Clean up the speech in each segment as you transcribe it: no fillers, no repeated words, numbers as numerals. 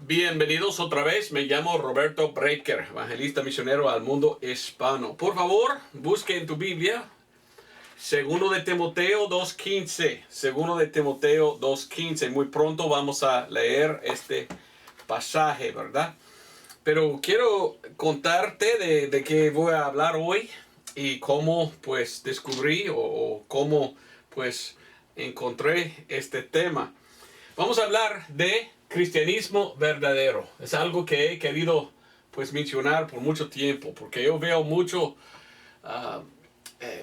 Bienvenidos otra vez, me llamo Roberto Breaker, evangelista misionero al mundo hispano. Por favor, busque en tu Biblia, segundo de Timoteo 2:15, segundo de Timoteo 2:15. Muy pronto vamos a leer este pasaje, ¿verdad? Pero quiero contarte de qué voy a hablar hoy y cómo pues descubrí o cómo pues encontré este tema. Vamos a hablar de cristianismo verdadero. Es algo que he querido pues mencionar por mucho tiempo, porque yo veo mucho,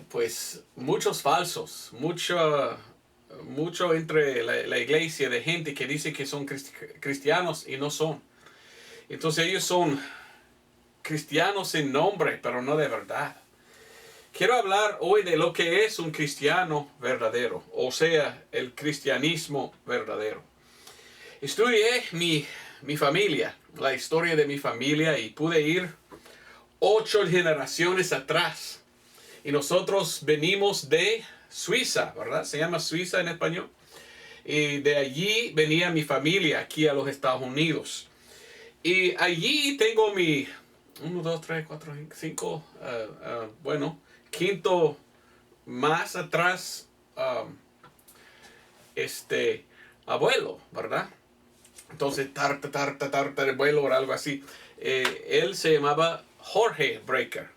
pues muchos falsos, mucho entre la iglesia de gente que dice que son cristianos y no son. Entonces ellos son cristianos en nombre, pero no de verdad. Quiero hablar hoy de lo que es un cristiano verdadero, o sea, el cristianismo verdadero. Estudié mi familia, la historia de mi familia, y pude ir 8 generaciones atrás. Y nosotros venimos de Suiza, ¿verdad? Se llama Suiza en español. Y de allí venía mi familia aquí a los Estados Unidos. Y allí tengo mi 1, 2, 3, 4, 5, quinto más atrás, abuelo, ¿verdad? Entonces, abuelo o algo así. Él se llamaba Jorge Breaker.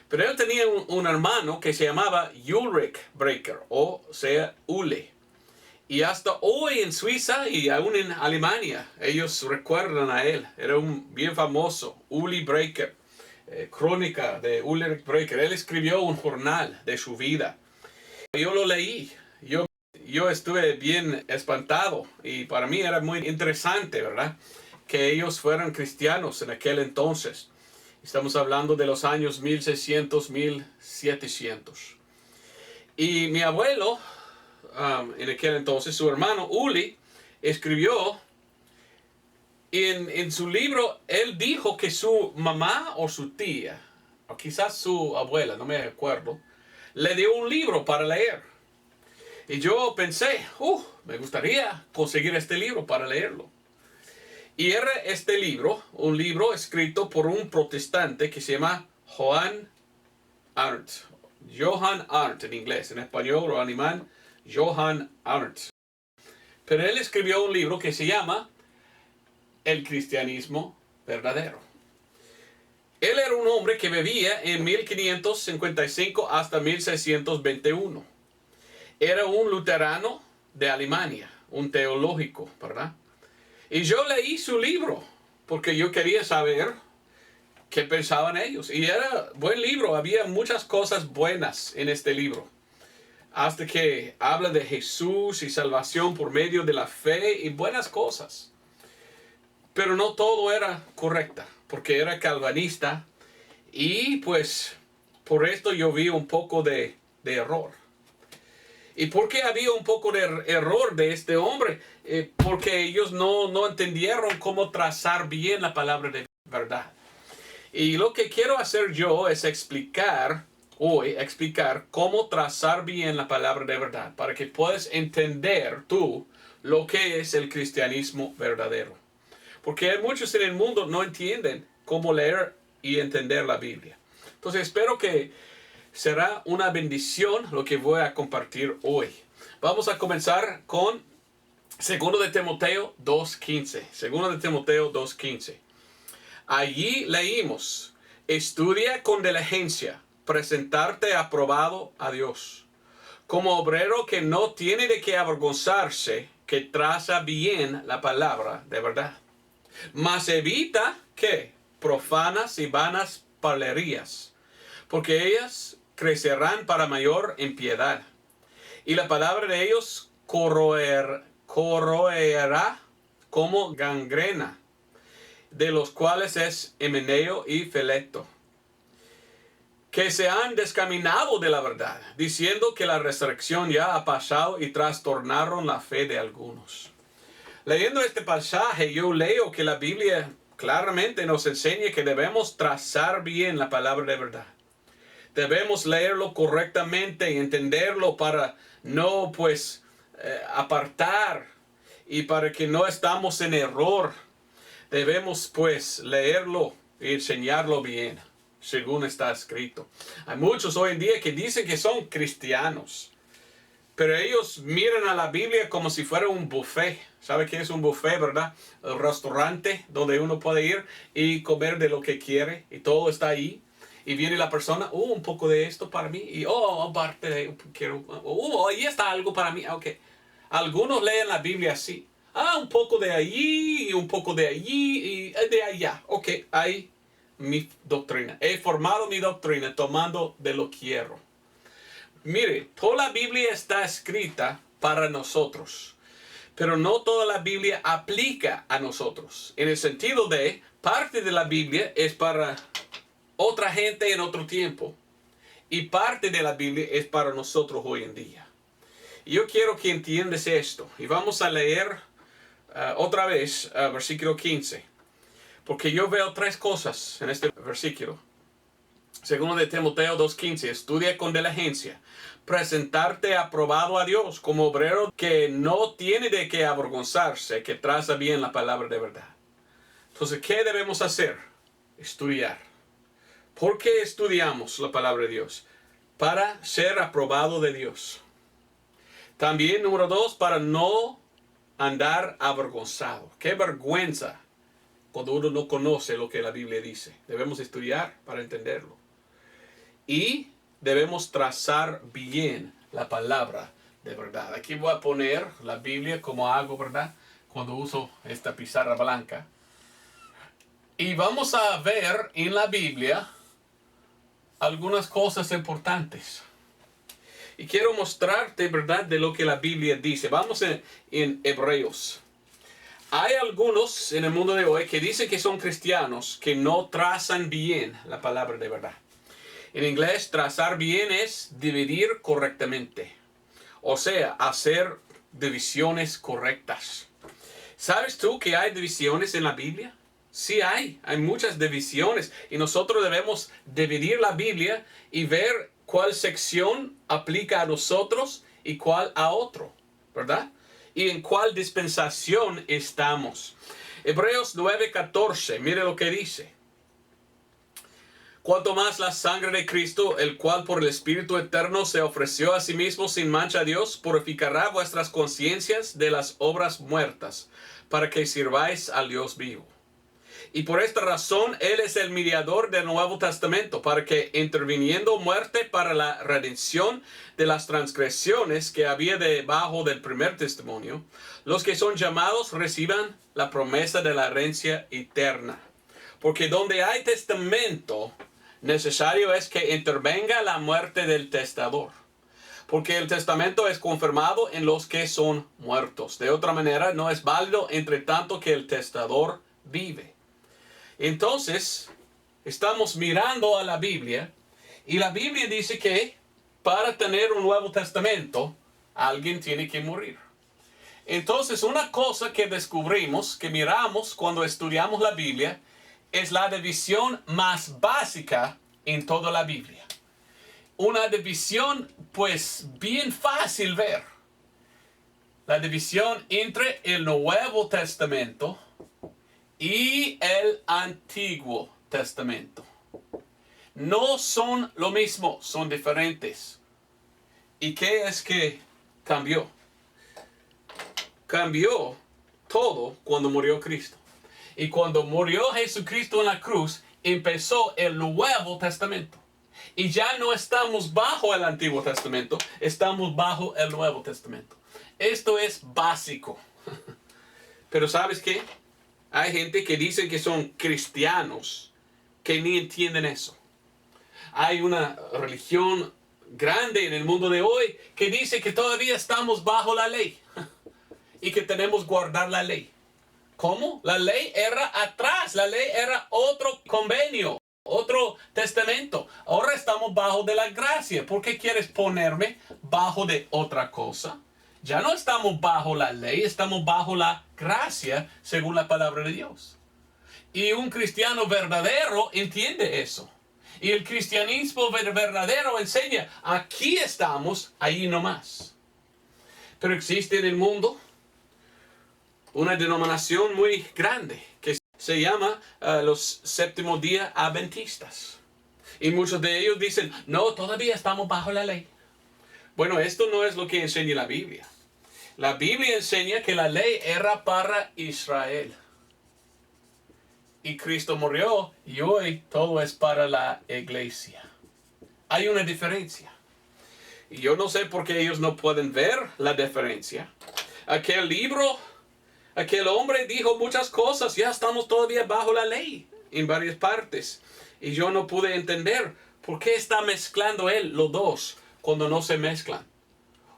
Pero él tenía un hermano que se llamaba Ulrich Breaker, o sea, Ule. Y hasta hoy en Suiza y aún en Alemania, ellos recuerdan a él. Era un bien famoso, Uli Breaker. Crónica de Ulrich Breaker. Él escribió un jornal de su vida. Yo lo leí. Yo estuve bien espantado y para mí era muy interesante, ¿verdad? Que ellos fueran cristianos en aquel entonces. Estamos hablando de los años 1600, 1700. Y mi abuelo, en aquel entonces, su hermano Uli, escribió en su libro. Él dijo que su mamá o su tía, o quizás su abuela, no me acuerdo, le dio un libro para leer. Y yo pensé, me gustaría conseguir este libro para leerlo. Y era este libro, un libro escrito por un protestante que se llama Johann Arndt. Johann Arndt en inglés, en español o alemán, Johann Arndt. Pero él escribió un libro que se llama El cristianismo verdadero. Él era un hombre que vivía en 1555 hasta 1621. Era un luterano de Alemania, un teológico, ¿verdad? Y yo leí su libro porque yo quería saber qué pensaban ellos. Y era buen libro, había muchas cosas buenas en este libro. Hasta que habla de Jesús y salvación por medio de la fe y buenas cosas. Pero no todo era correcta, porque era calvinista. Y pues por esto yo vi un poco de error. ¿Y por qué había un poco de error de este hombre? Porque ellos no entendieron cómo trazar bien la palabra de verdad. Y lo que quiero hacer yo es explicar cómo trazar bien la palabra de verdad, para que puedas entender tú lo que es el cristianismo verdadero. Porque hay muchos en el mundo no entienden cómo leer y entender la Biblia. Entonces espero que será una bendición lo que voy a compartir hoy. Vamos a comenzar con 2 de Timoteo 2:15. 2 de Timoteo 2:15. Allí leímos: estudia con diligencia, presentarte aprobado a Dios, como obrero que no tiene de qué avergonzarse, que traza bien la palabra de verdad. Mas evita que profanas y vanas parlerías, porque ellas crecerán para mayor impiedad, y la palabra de ellos corroerá como gangrena, de los cuales es Himeneo y Fileto, que se han descaminado de la verdad, diciendo que la resurrección ya ha pasado, y trastornaron la fe de algunos. Leyendo este pasaje, yo leo que la Biblia claramente nos enseña que debemos trazar bien la palabra de verdad. Debemos leerlo correctamente y entenderlo para no apartar, y para que no estamos en error. Debemos pues leerlo y enseñarlo bien, según está escrito. Hay muchos hoy en día que dicen que son cristianos, pero ellos miran a la Biblia como si fuera un buffet. ¿Sabe qué es un buffet, verdad? El restaurante donde uno puede ir y comer de lo que quiere y todo está ahí. Y viene la persona, un poco de esto para mí. Y, aparte de, quiero, ahí está algo para mí. Ok. Algunos leen la Biblia así. Un poco de allí y un poco de allí y de allá. Ok, ahí mi doctrina. He formado mi doctrina tomando de lo que quiero. Mire, toda la Biblia está escrita para nosotros. Pero no toda la Biblia aplica a nosotros. En el sentido de, parte de la Biblia es para otra gente en otro tiempo. Y parte de la Biblia es para nosotros hoy en día. Y yo quiero que entiendas esto. Y vamos a leer otra vez versículo 15. Porque yo veo tres cosas en este versículo. Segundo de Timoteo 2:15. Estudia con diligencia. Presentarte aprobado a Dios como obrero que no tiene de qué avergonzarse, que traza bien la palabra de verdad. Entonces, ¿qué debemos hacer? Estudiar. ¿Por qué estudiamos la palabra de Dios? Para ser aprobado de Dios. También, número 2, para no andar avergonzado. Qué vergüenza cuando uno no conoce lo que la Biblia dice. Debemos estudiar para entenderlo. Y debemos trazar bien la palabra de verdad. Aquí voy a poner la Biblia como hago, ¿verdad? Cuando uso esta pizarra blanca. Y vamos a ver en la Biblia algunas cosas importantes. Y quiero mostrarte, ¿verdad?, de lo que la Biblia dice. Vamos en Hebreos. Hay algunos en el mundo de hoy que dicen que son cristianos que no trazan bien la palabra de verdad. En inglés, trazar bien es dividir correctamente. O sea, hacer divisiones correctas. ¿Sabes tú que hay divisiones en la Biblia? Sí hay muchas divisiones. Y nosotros debemos dividir la Biblia y ver cuál sección aplica a nosotros y cuál a otro, ¿verdad? Y en cuál dispensación estamos. Hebreos 9:14, mire lo que dice. Cuanto más la sangre de Cristo, el cual por el Espíritu Eterno se ofreció a sí mismo sin mancha a Dios, purificará vuestras conciencias de las obras muertas, para que sirváis al Dios vivo. Y por esta razón, Él es el mediador del Nuevo Testamento, para que, interviniendo muerte para la redención de las transgresiones que había debajo del primer testimonio, los que son llamados reciban la promesa de la herencia eterna. Porque donde hay testamento, necesario es que intervenga la muerte del testador. Porque el testamento es confirmado en los que son muertos. De otra manera, no es válido entre tanto que el testador vive. Entonces, estamos mirando a la Biblia y la Biblia dice que para tener un Nuevo Testamento, alguien tiene que morir. Entonces, una cosa que descubrimos, que miramos cuando estudiamos la Biblia, es la división más básica en toda la Biblia. Una división, pues, bien fácil ver. La división entre el Nuevo Testamento y el Antiguo Testamento. No son lo mismo, son diferentes. ¿Y qué es que cambió? Cambió todo cuando murió Cristo. Y cuando murió Jesucristo en la cruz, empezó el Nuevo Testamento. Y ya no estamos bajo el Antiguo Testamento, estamos bajo el Nuevo Testamento. Esto es básico. Pero ¿sabes qué? Hay gente que dice que son cristianos que ni entienden eso. Hay una religión grande en el mundo de hoy que dice que todavía estamos bajo la ley y que tenemos que guardar la ley. ¿Cómo? La ley era atrás, la ley era otro convenio, otro testamento. Ahora estamos bajo de la gracia. ¿Por qué quieres ponerme bajo de otra cosa? Ya no estamos bajo la ley, estamos bajo la gracia según la palabra de Dios. Y un cristiano verdadero entiende eso. Y el cristianismo verdadero enseña, aquí estamos, ahí nomás. Pero existe en el mundo una denominación muy grande que se llama los séptimo día adventistas. Y muchos de ellos dicen, no, todavía estamos bajo la ley. Bueno, esto no es lo que enseña la Biblia. La Biblia enseña que la ley era para Israel. Y Cristo murió y hoy todo es para la iglesia. Hay una diferencia. Y yo no sé por qué ellos no pueden ver la diferencia. Aquel libro, aquel hombre dijo muchas cosas. Ya estamos todavía bajo la ley en varias partes. Y yo no pude entender por qué está mezclando él los dos cuando no se mezclan.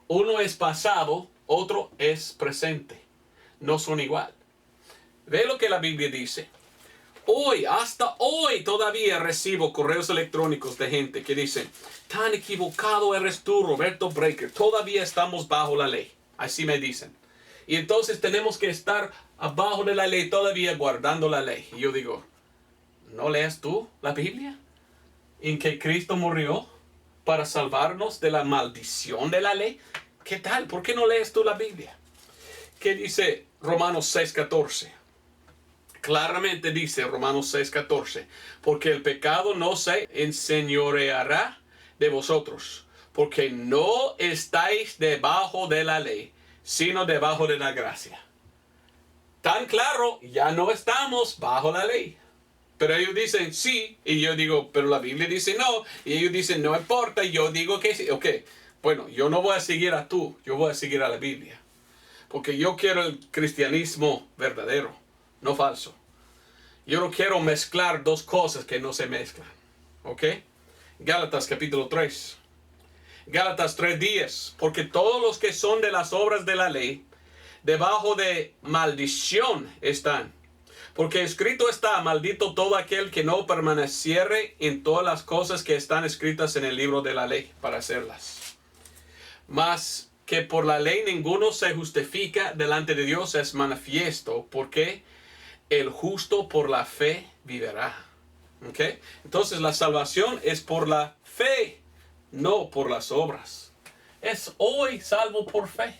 Uno es pasado, otro es presente. No son igual. Ve lo que la Biblia dice. Hoy, hasta hoy todavía recibo correos electrónicos de gente que dicen, tan equivocado eres tú, Roberto Breaker. Todavía estamos bajo la ley. Así me dicen. Y entonces tenemos que estar abajo de la ley, todavía guardando la ley. Y yo digo, ¿no lees tú la Biblia? En que Cristo murió para salvarnos de la maldición de la ley. ¿Qué tal? ¿Por qué no lees tú la Biblia? ¿Qué dice Romanos 6:14? Claramente dice Romanos 6:14, porque el pecado no se enseñoreará de vosotros, porque no estáis debajo de la ley, sino debajo de la gracia. Tan claro, ya no estamos bajo la ley. Pero ellos dicen sí, y yo digo, pero la Biblia dice no, y ellos dicen no importa, y yo digo que sí. Ok, bueno, yo no voy a seguir a tú, yo voy a seguir a la Biblia. Porque yo quiero el cristianismo verdadero, no falso. Yo no quiero mezclar dos cosas que no se mezclan. ¿Ok? Gálatas capítulo 3. Gálatas 3:10. Porque todos los que son de las obras de la ley, debajo de maldición están. Porque escrito está, maldito todo aquel que no permaneciere en todas las cosas que están escritas en el libro de la ley para hacerlas. Mas que por la ley ninguno se justifica delante de Dios es manifiesto, porque el justo por la fe vivirá. ¿Okay? Entonces la salvación es por la fe, no por las obras. Es hoy salvo por fe.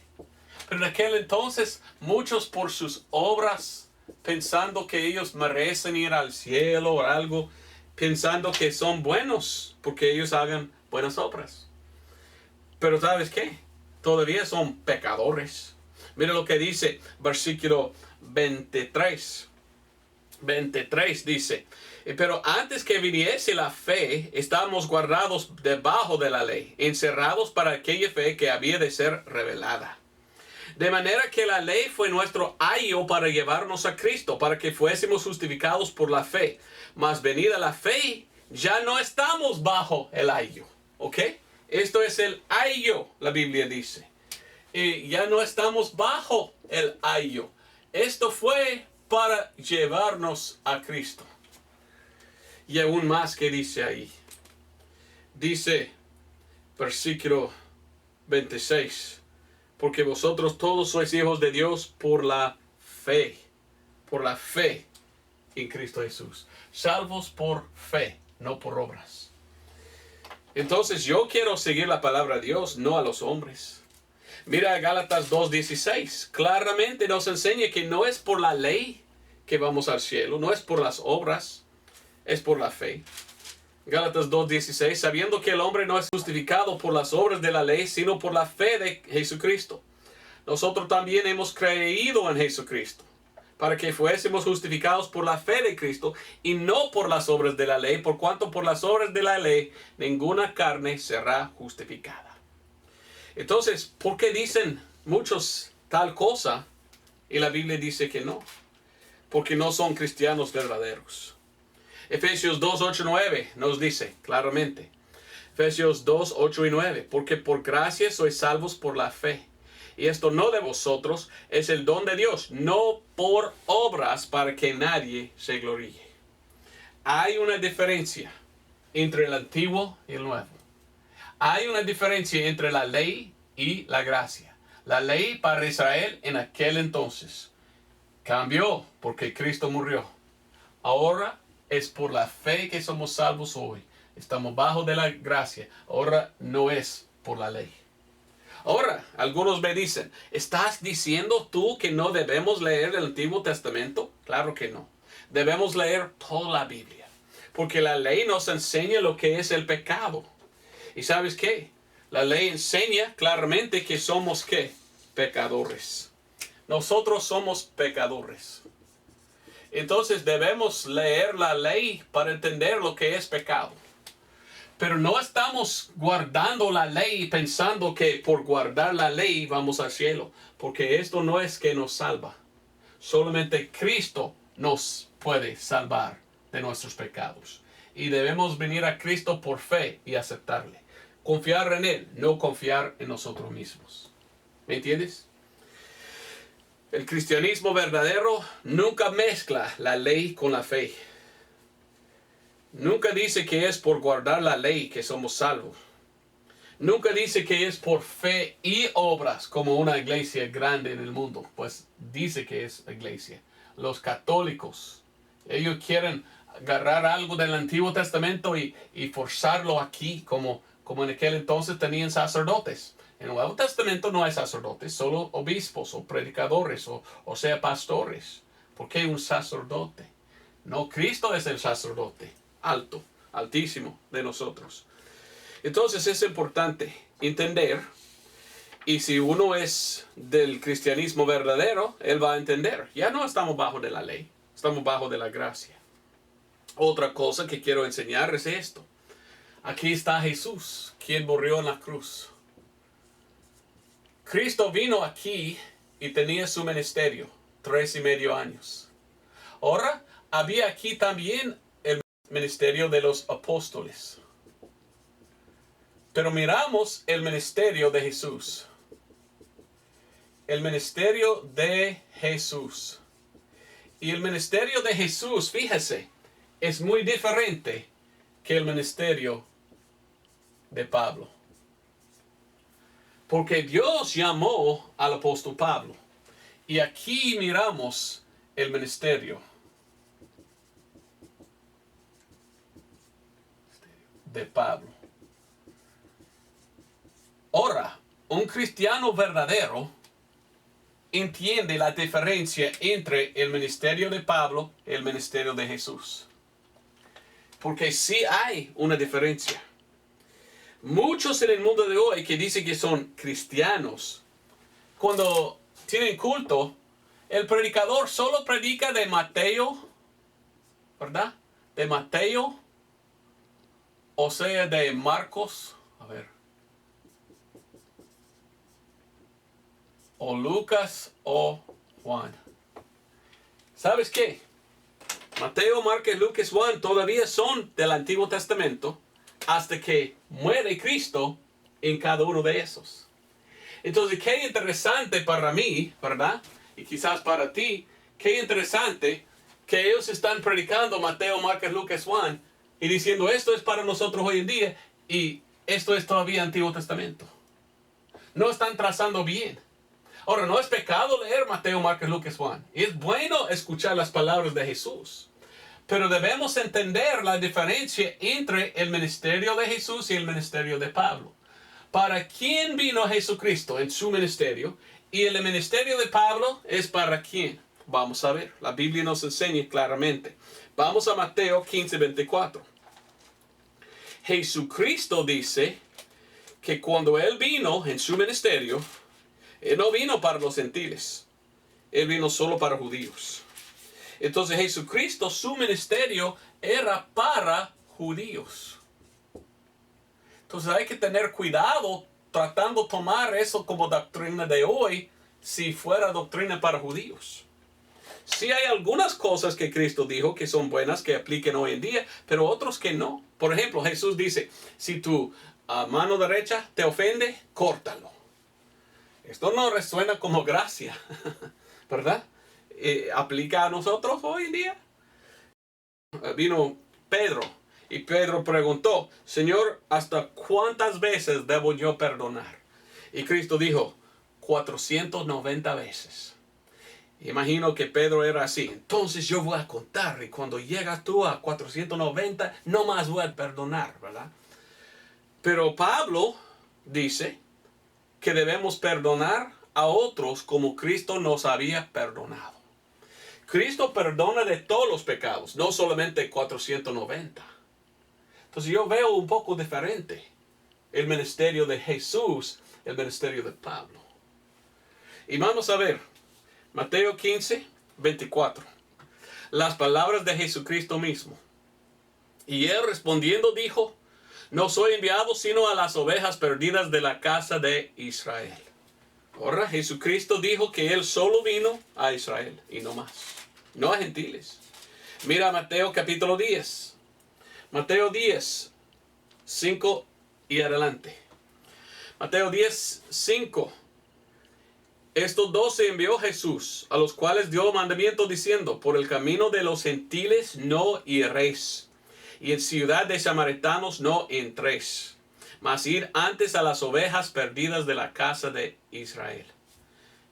Pero en aquel entonces muchos por sus obras, pensando que ellos merecen ir al cielo o algo, pensando que son buenos porque ellos hagan buenas obras. Pero ¿sabes qué? Todavía son pecadores. Mira lo que dice versículo 23. 23 dice, pero antes que viniese la fe, estábamos guardados debajo de la ley, encerrados para aquella fe que había de ser revelada. De manera que la ley fue nuestro ayo para llevarnos a Cristo, para que fuésemos justificados por la fe. Mas venida la fe, ya no estamos bajo el ayo. ¿Ok? Esto es el ayo, la Biblia dice. Y ya no estamos bajo el ayo. Esto fue para llevarnos a Cristo. Y aún más que dice ahí. Dice, versículo 26. Porque vosotros todos sois hijos de Dios por la fe en Cristo Jesús. Salvos por fe, no por obras. Entonces yo quiero seguir la palabra de Dios, no a los hombres. Mira Gálatas 2:16. Claramente nos enseña que no es por la ley que vamos al cielo, no es por las obras, es por la fe. Gálatas 2:16, sabiendo que el hombre no es justificado por las obras de la ley, sino por la fe de Jesucristo. Nosotros también hemos creído en Jesucristo, para que fuésemos justificados por la fe de Cristo, y no por las obras de la ley, por cuanto por las obras de la ley ninguna carne será justificada. Entonces, ¿por qué dicen muchos tal cosa y la Biblia dice que no? Porque no son cristianos verdaderos. Efesios 2:8-9 nos dice claramente. Efesios 2:8-9. Porque por gracia sois salvos por la fe. Y esto no de vosotros, es el don de Dios, no por obras para que nadie se gloríe. Hay una diferencia entre el antiguo y el nuevo. Hay una diferencia entre la ley y la gracia. La ley para Israel en aquel entonces cambió porque Cristo murió. Ahora es por la fe que somos salvos hoy. Estamos bajo de la gracia. Ahora no es por la ley. Ahora, algunos me dicen, ¿estás diciendo tú que no debemos leer el Antiguo Testamento? Claro que no. Debemos leer toda la Biblia, porque la ley nos enseña lo que es el pecado. ¿Y sabes qué? La ley enseña claramente que somos ¿qué? Pecadores. Nosotros somos pecadores. Entonces debemos leer la ley para entender lo que es pecado. Pero no estamos guardando la ley pensando que por guardar la ley vamos al cielo. Porque esto no es que nos salva. Solamente Cristo nos puede salvar de nuestros pecados. Y debemos venir a Cristo por fe y aceptarle. Confiar en Él, no confiar en nosotros mismos. ¿Me entiendes? El cristianismo verdadero nunca mezcla la ley con la fe. Nunca dice que es por guardar la ley que somos salvos. Nunca dice que es por fe y obras como una iglesia grande en el mundo. Pues dice que es iglesia. Los católicos, ellos quieren agarrar algo del Antiguo Testamento y forzarlo aquí como en aquel entonces tenían sacerdotes. En el Nuevo Testamento no hay sacerdotes, solo obispos o predicadores o sea pastores. ¿Por qué un sacerdote? No, Cristo es el sacerdote alto, altísimo de nosotros. Entonces es importante entender, y si uno es del cristianismo verdadero, él va a entender. Ya no estamos bajo de la ley, estamos bajo de la gracia. Otra cosa que quiero enseñar es esto. Aquí está Jesús, quien murió en la cruz. Cristo vino aquí y tenía su ministerio, 3.5 años. Ahora, había aquí también el ministerio de los apóstoles. Pero miramos el ministerio de Jesús. El ministerio de Jesús. Y el ministerio de Jesús, fíjese, es muy diferente que el ministerio de Pablo. Porque Dios llamó al apóstol Pablo. Y aquí miramos el ministerio de Pablo. Ahora, un cristiano verdadero entiende la diferencia entre el ministerio de Pablo y el ministerio de Jesús. Porque sí hay una diferencia. Muchos en el mundo de hoy que dicen que son cristianos, cuando tienen culto, el predicador solo predica de Mateo, ¿verdad? De Mateo, o sea, de Marcos, o Lucas o Juan. ¿Sabes qué? Mateo, Marcos, Lucas, Juan todavía son del Antiguo Testamento hasta que muere Cristo en cada uno de esos. Entonces, qué interesante para mí, ¿verdad? Y quizás para ti, qué interesante que ellos están predicando Mateo, Marcos, Lucas, Juan y diciendo esto es para nosotros hoy en día y esto es todavía Antiguo Testamento. No están trazando bien. Ahora, no es pecado leer Mateo, Marcos, Lucas, Juan. Es bueno escuchar las palabras de Jesús. Pero debemos entender la diferencia entre el ministerio de Jesús y el ministerio de Pablo. ¿Para quién vino Jesucristo en su ministerio? Y el ministerio de Pablo es para quién. Vamos a ver. La Biblia nos enseña claramente. Vamos a Mateo 15:24. Jesucristo dice que cuando Él vino en su ministerio, Él no vino para los gentiles. Él vino solo para judíos. Entonces Jesucristo, su ministerio era para judíos. Entonces hay que tener cuidado tratando de tomar eso como doctrina de hoy si fuera doctrina para judíos. Sí hay algunas cosas que Cristo dijo que son buenas, que apliquen hoy en día, pero otros que no. Por ejemplo, Jesús dice, si tu mano derecha te ofende, córtalo. Esto no resuena como gracia, ¿verdad? ¿Aplica a nosotros hoy en día? Vino Pedro y Pedro preguntó, Señor, ¿hasta cuántas veces debo yo perdonar? Y Cristo dijo, 490 veces. Imagino que Pedro era así. Entonces yo voy a contar y cuando llegas tú a 490, no más voy a perdonar, ¿verdad? Pero Pablo dice que debemos perdonar a otros como Cristo nos había perdonado. Cristo perdona de todos los pecados, no solamente 490. Entonces yo veo un poco diferente el ministerio de Jesús, el ministerio de Pablo. Y vamos a ver, Mateo 15, 24. Las palabras de Jesucristo mismo. Y él respondiendo dijo, no soy enviado sino a las ovejas perdidas de la casa de Israel. Ahora Jesucristo dijo que él solo vino a Israel y no más, no a gentiles. Mira Mateo capítulo 10. Mateo 10, 5 y adelante. Mateo 10, 5. Estos 12 envió Jesús, a los cuales dio mandamiento diciendo, por el camino de los gentiles no iréis, y en ciudad de samaritanos no entréis, mas ir antes a las ovejas perdidas de la casa de Israel.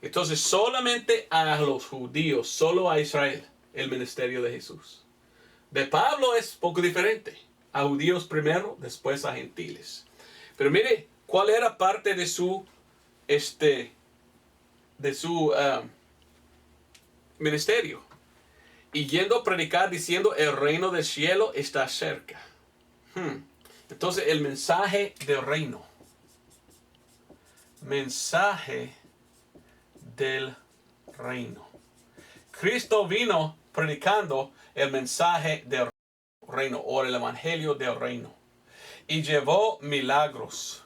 Entonces solamente a los judíos, solo a Israel, el ministerio de Jesús. De Pablo es poco diferente, a judíos primero, después a gentiles. Pero mire, ¿cuál era parte de su ministerio? Y yendo a predicar diciendo el reino del cielo está cerca. Entonces el mensaje del reino. Mensaje del reino. Cristo vino predicando el mensaje del reino o el evangelio del reino. Y llevó milagros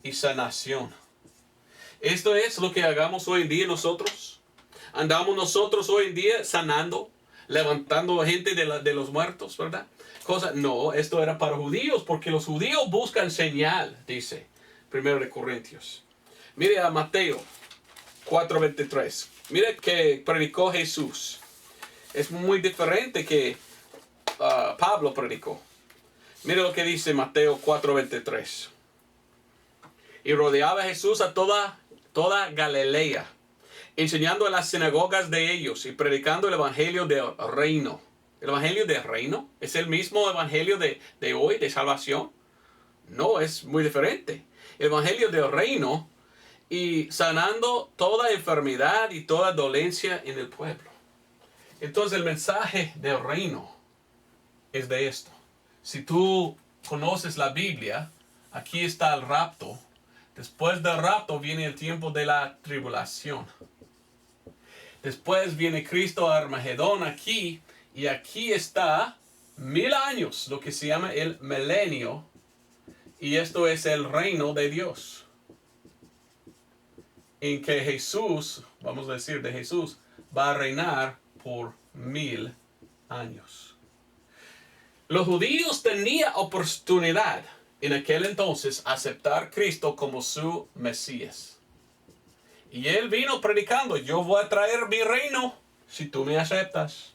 y sanación. Esto es lo que hagamos hoy en día nosotros. Andamos nosotros hoy en día sanando, levantando gente de los muertos, ¿verdad? No, esto era para judíos, porque los judíos buscan señal, dice 1 Corintios. Mire a Mateo 4:23. Mire que predicó Jesús. Es muy diferente que Pablo predicó. Mire lo que dice Mateo 4:23. Y rodeaba Jesús a toda Galilea, enseñando en las sinagogas de ellos y predicando el evangelio del reino. ¿El evangelio del reino es el mismo evangelio de hoy, de salvación? No, es muy diferente. El evangelio del reino y sanando toda enfermedad y toda dolencia en el pueblo. Entonces el mensaje del reino es de esto. Si tú conoces la Biblia, aquí está el rapto. Después del rapto viene el tiempo de la tribulación. Después viene Cristo a Armagedón aquí. Y aquí está 1000 años, lo que se llama el milenio. Y esto es el reino de Dios. En que Jesús, vamos a decir de Jesús, va a reinar por 1000 años. Los judíos tenían oportunidad en aquel entonces aceptar a Cristo como su Mesías. Y él vino predicando, yo voy a traer mi reino si tú me aceptas.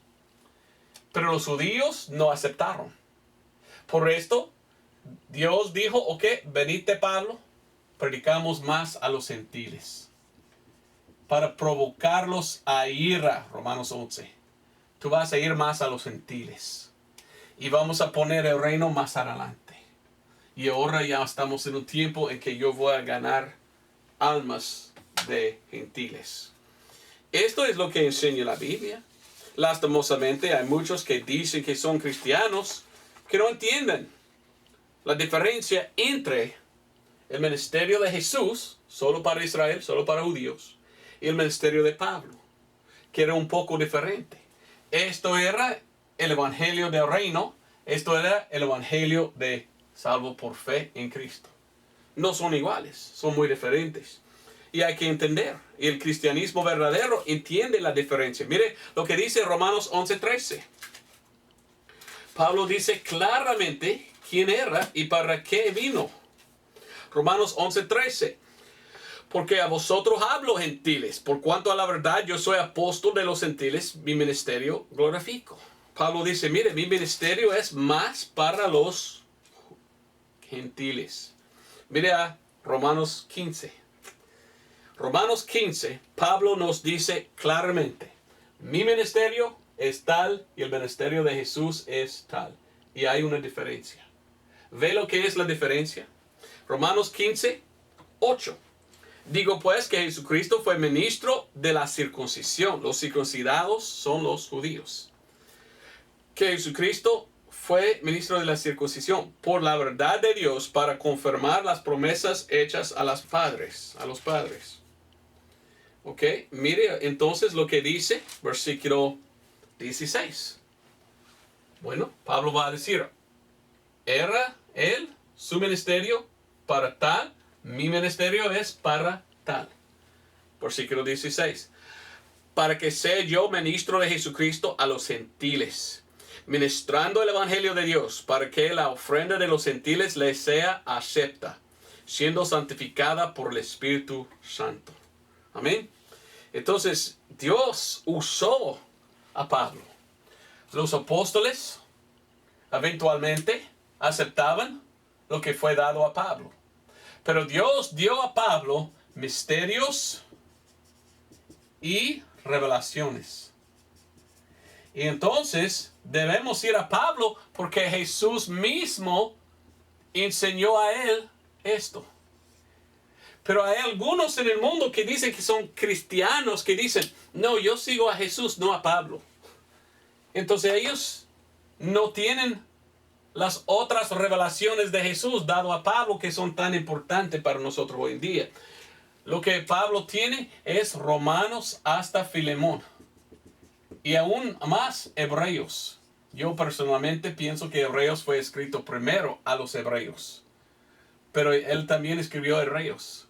Pero los judíos no aceptaron. Por esto, Dios dijo, ok, venite Pablo, predicamos más a los gentiles. Para provocarlos a ira, Romanos 11. Tú vas a ir más a los gentiles. Y vamos a poner el reino más adelante. Y ahora ya estamos en un tiempo en que yo voy a ganar almas de gentiles. Esto es lo que enseña la Biblia. Lastimosamente hay muchos que dicen que son cristianos que no entienden la diferencia entre el ministerio de Jesús, solo para Israel, solo para judíos, y el ministerio de Pablo, que era un poco diferente. Esto era el evangelio del reino, esto era el evangelio de salvo por fe en Cristo. No son iguales, son muy diferentes. Y hay que entender, y el cristianismo verdadero entiende la diferencia. Mire lo que dice Romanos 11:13. Pablo dice claramente quién era y para qué vino. Romanos 11:13. Porque a vosotros hablo, gentiles, por cuanto a la verdad yo soy apóstol de los gentiles, mi ministerio glorifico. Pablo dice, mire, mi ministerio es más para los gentiles. Mire a Romanos 15. Romanos 15, Pablo nos dice claramente, mi ministerio es tal y el ministerio de Jesús es tal. Y hay una diferencia. ¿Ve lo que es la diferencia? Romanos 15, 8. Digo pues que Jesucristo fue ministro de la circuncisión. Los circuncidados son los judíos. Que Jesucristo fue ministro de la circuncisión por la verdad de Dios para confirmar las promesas hechas a los padres. Ok, mire entonces lo que dice versículo 16. Bueno, Pablo va a decir, era él, su ministerio para tal, mi ministerio es para tal. Versículo 16. Para que sea yo ministro de Jesucristo a los gentiles, ministrando el evangelio de Dios, para que la ofrenda de los gentiles les sea acepta, siendo santificada por el Espíritu Santo. Amén. Entonces, Dios usó a Pablo. Los apóstoles eventualmente aceptaban lo que fue dado a Pablo. Pero Dios dio a Pablo misterios y revelaciones. Y entonces debemos ir a Pablo porque Jesús mismo enseñó a él esto. Pero hay algunos en el mundo que dicen que son cristianos, que dicen, no, yo sigo a Jesús, no a Pablo. Entonces ellos no tienen las otras revelaciones de Jesús dado a Pablo que son tan importantes para nosotros hoy en día. Lo que Pablo tiene es Romanos hasta Filemón. Y aún más Hebreos. Yo personalmente pienso que Hebreos fue escrito primero a los hebreos. Pero él también escribió Hebreos.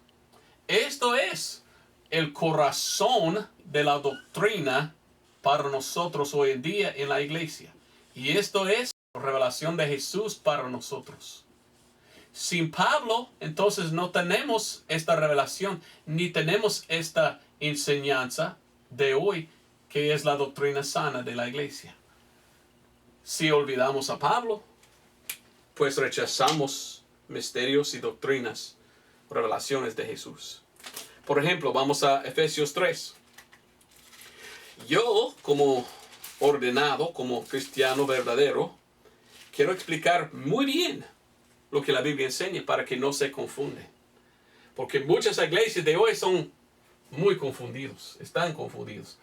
Esto es el corazón de la doctrina para nosotros hoy en día en la iglesia. Y esto es la revelación de Jesús para nosotros. Sin Pablo, entonces no tenemos esta revelación, ni tenemos esta enseñanza de hoy, que es la doctrina sana de la iglesia. Si olvidamos a Pablo, pues rechazamos misterios y doctrinas, revelaciones de Jesús. Por ejemplo, vamos a Efesios 3. Yo, como ordenado, como cristiano verdadero, quiero explicar muy bien lo que la Biblia enseña para que no se confunde. Porque muchas iglesias de hoy son muy confundidos, están confundidos.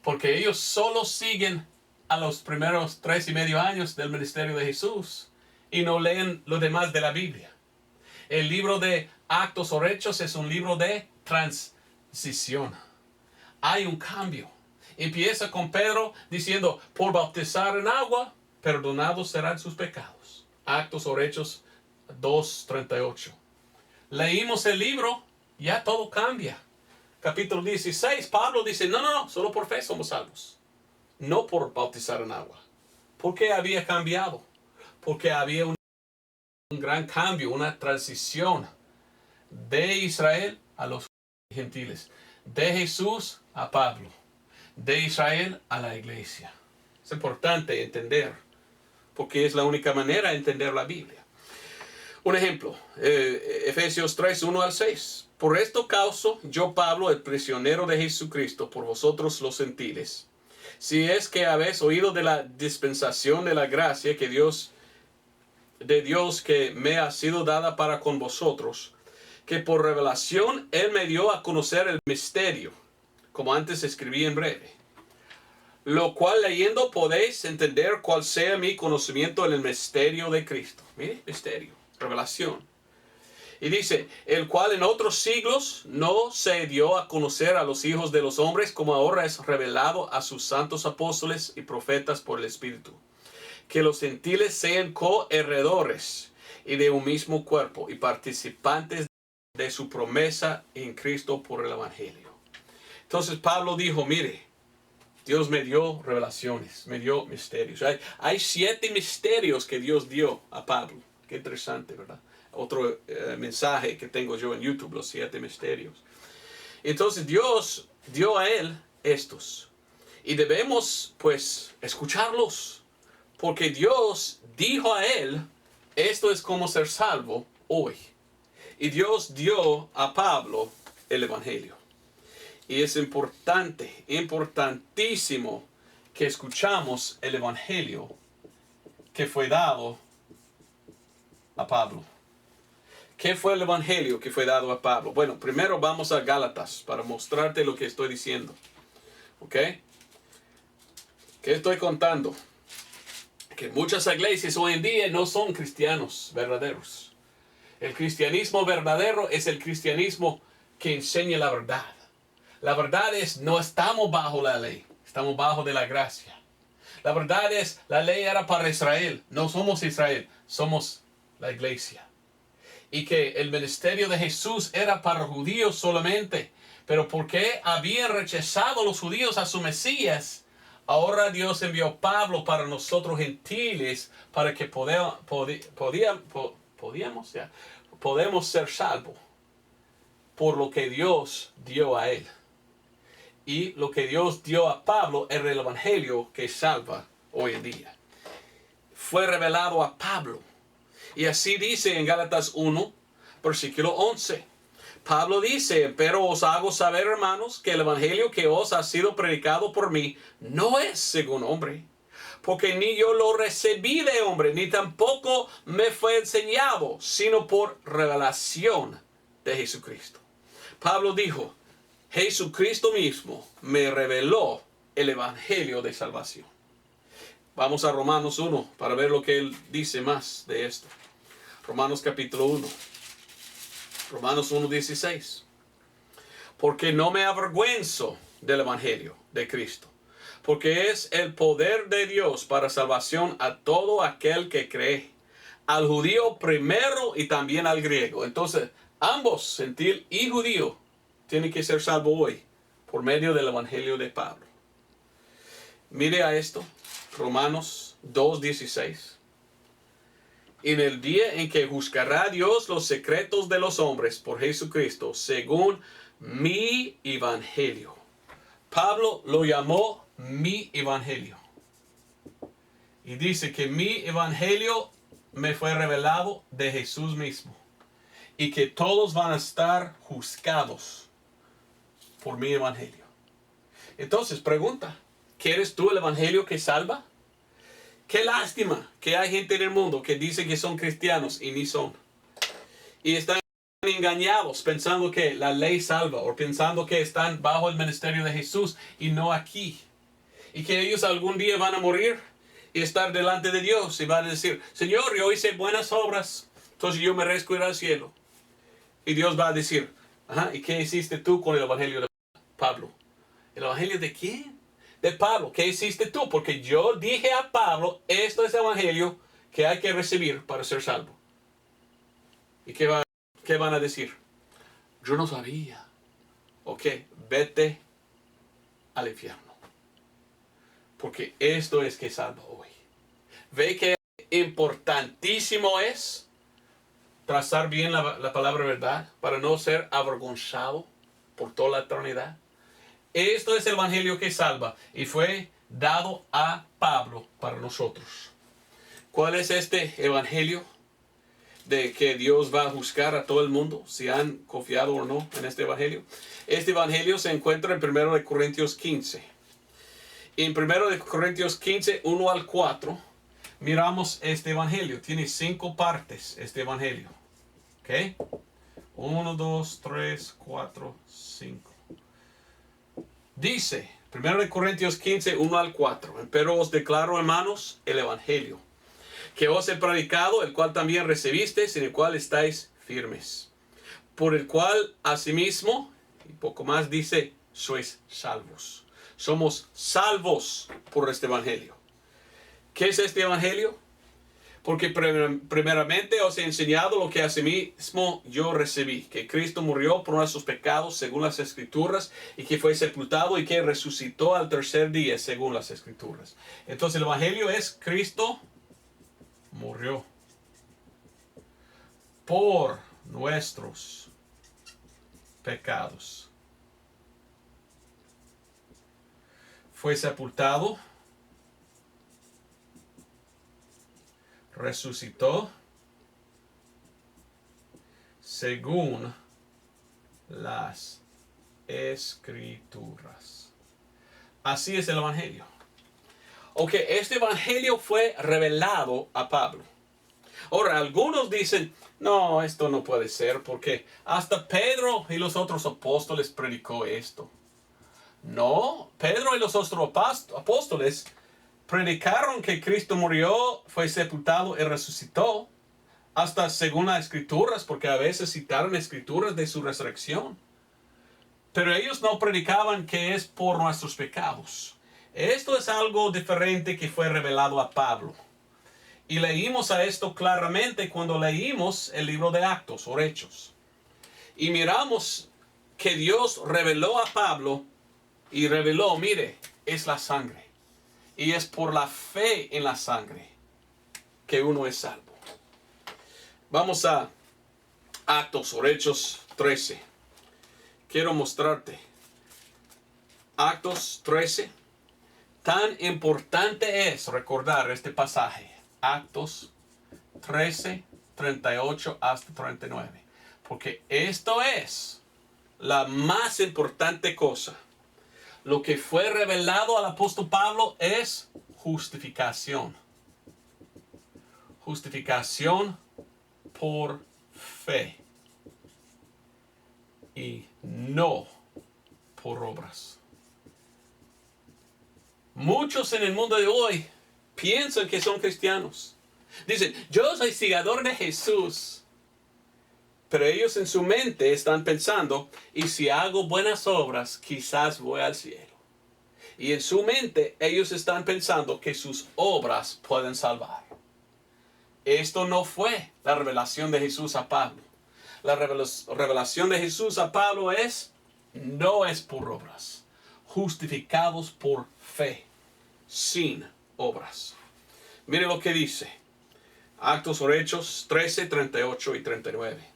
Porque ellos solo siguen a los primeros 3.5 años del ministerio de Jesús y no leen lo demás de la Biblia. El libro de Actos o Hechos es un libro de transición. Hay un cambio. Empieza con Pedro diciendo, por bautizar en agua, perdonados serán sus pecados. Actos o Hechos 2:38. Leímos el libro, ya todo cambia. Capítulo 16, Pablo dice, no, solo por fe somos salvos. No por bautizar en agua. ¿Por qué había cambiado? Porque había un gran cambio, una transición de Israel a los gentiles. De Jesús a Pablo. De Israel a la iglesia. Es importante entender, porque es la única manera de entender la Biblia. Un ejemplo, Efesios 3:1-6. Por esto causo yo, Pablo, el prisionero de Jesucristo, por vosotros los gentiles, si es que habéis oído de la dispensación de la gracia que de Dios que me ha sido dada para con vosotros, que por revelación Él me dio a conocer el misterio, como antes escribí en breve, lo cual leyendo podéis entender cuál sea mi conocimiento en el misterio de Cristo. Mire, misterio, revelación. Y dice, el cual en otros siglos no se dio a conocer a los hijos de los hombres, como ahora es revelado a sus santos apóstoles y profetas por el Espíritu. Que los gentiles sean coherederos y de un mismo cuerpo y participantes de su promesa en Cristo por el Evangelio. Entonces Pablo dijo, mire, Dios me dio revelaciones, me dio misterios. Hay 7 misterios que Dios dio a Pablo. Qué interesante, ¿verdad? Otro mensaje que tengo yo en YouTube, los 7 misterios. Entonces Dios dio a él estos. Y debemos, pues, escucharlos. Porque Dios dijo a él, esto es como ser salvo hoy. Y Dios dio a Pablo el Evangelio. Y es importante, importantísimo que escuchamos el Evangelio que fue dado a Pablo. ¿Qué fue el evangelio que fue dado a Pablo? Bueno, primero vamos a Gálatas para mostrarte lo que estoy diciendo. ¿Ok? ¿Qué estoy contando? Que muchas iglesias hoy en día no son cristianos verdaderos. El cristianismo verdadero es el cristianismo que enseña la verdad. La verdad es, no estamos bajo la ley, estamos bajo de la gracia. La verdad es, la ley era para Israel, no somos Israel, somos la iglesia. Y que el ministerio de Jesús era para judíos solamente, pero porque habían rechazado los judíos a su Mesías, ahora Dios envió a Pablo para nosotros gentiles, para que podemos ser salvos por lo que Dios dio a él. Y lo que Dios dio a Pablo era el evangelio que salva hoy en día. Fue revelado a Pablo. Y así dice en Gálatas 1, versículo 11. Pablo dice, pero os hago saber, hermanos, que el evangelio que os ha sido predicado por mí no es según hombre. Porque ni yo lo recibí de hombre, ni tampoco me fue enseñado, sino por revelación de Jesucristo. Pablo dijo, Jesucristo mismo me reveló el evangelio de salvación. Vamos a Romanos 1 para ver lo que él dice más de esto. Romanos capítulo 1. Romanos 1:16. Porque no me avergüenzo del evangelio de Cristo, porque es el poder de Dios para salvación a todo aquel que cree, al judío primero y también al griego. Entonces, ambos, gentil y judío, tienen que ser salvos hoy por medio del evangelio de Pablo. Mire a esto, Romanos 2:16. En el día en que juzgará Dios los secretos de los hombres por Jesucristo, según mi evangelio. Pablo lo llamó mi evangelio. Y dice que mi evangelio me fue revelado de Jesús mismo. Y que todos van a estar juzgados por mi evangelio. Entonces, pregunta, ¿quieres tú el evangelio que salva? Qué lástima que hay gente en el mundo que dice que son cristianos y ni son. Y están engañados pensando que la ley salva o pensando que están bajo el ministerio de Jesús y no aquí. Y que ellos algún día van a morir y estar delante de Dios y van a decir, Señor, yo hice buenas obras, entonces yo merezco ir al cielo. Y Dios va a decir, ¿y qué hiciste tú con el evangelio de Pablo? ¿El evangelio de quién? De Pablo. ¿Qué hiciste tú? Porque yo dije a Pablo, esto es el evangelio que hay que recibir para ser salvo. ¿Y qué van a decir? Yo no sabía. Ok, vete al infierno. Porque esto es que salva hoy. Ve que importantísimo es trazar bien la palabra verdad para no ser avergonzado por toda la eternidad. Esto es el evangelio que salva y fue dado a Pablo para nosotros. ¿Cuál es este evangelio de que Dios va a juzgar a todo el mundo si han confiado o no en este evangelio? Este evangelio se encuentra en 1 Corintios 15. En 1 Corintios 15, 1 al 4, miramos este evangelio. Tiene 5 partes este evangelio. ¿Ok? 1, 2, 3, 4, 5. Dice, 1 Corintios 15, 1 al 4. Pero os declaro, hermanos, el evangelio que os he predicado, el cual también recibisteis, en el cual estáis firmes. Por el cual, asimismo, y poco más dice, sois salvos. Somos salvos por este evangelio. ¿Qué es este evangelio? Porque primeramente os he enseñado lo que asimismo yo recibí, que Cristo murió por nuestros pecados según las Escrituras, y que fue sepultado y que resucitó al tercer día según las Escrituras. Entonces el evangelio es Cristo murió por nuestros pecados. Fue sepultado, resucitó según las Escrituras. Así es el evangelio. Ok, este evangelio fue revelado a Pablo. Ahora, algunos dicen, no, esto no puede ser porque hasta Pedro y los otros apóstoles predicó esto. No, Pedro y los otros apóstoles predicaron que Cristo murió, fue sepultado y resucitó. Hasta según las escrituras, porque a veces citaron escrituras de su resurrección. Pero ellos no predicaban que es por nuestros pecados. Esto es algo diferente que fue revelado a Pablo. Y leímos a esto claramente cuando leímos el libro de Actos o Hechos. Y miramos que Dios reveló a Pablo y reveló, mire, es la sangre. Y es por la fe en la sangre que uno es salvo. Vamos a Actos o Hechos 13. Quiero mostrarte. Actos 13. Tan importante es recordar este pasaje. Actos 13, 38 hasta 39. Porque esto es la más importante cosa. Lo que fue revelado al apóstol Pablo es justificación. Justificación por fe y no por obras. Muchos en el mundo de hoy piensan que son cristianos. Dicen, yo soy seguidor de Jesús. Pero ellos en su mente están pensando, y si hago buenas obras, quizás voy al cielo. Y en su mente ellos están pensando que sus obras pueden salvar. Esto no fue la revelación de Jesús a Pablo. La revelación de Jesús a Pablo no es por obras. Justificados por fe, sin obras. Mire lo que dice. Actos o Hechos 13, 38 y 39.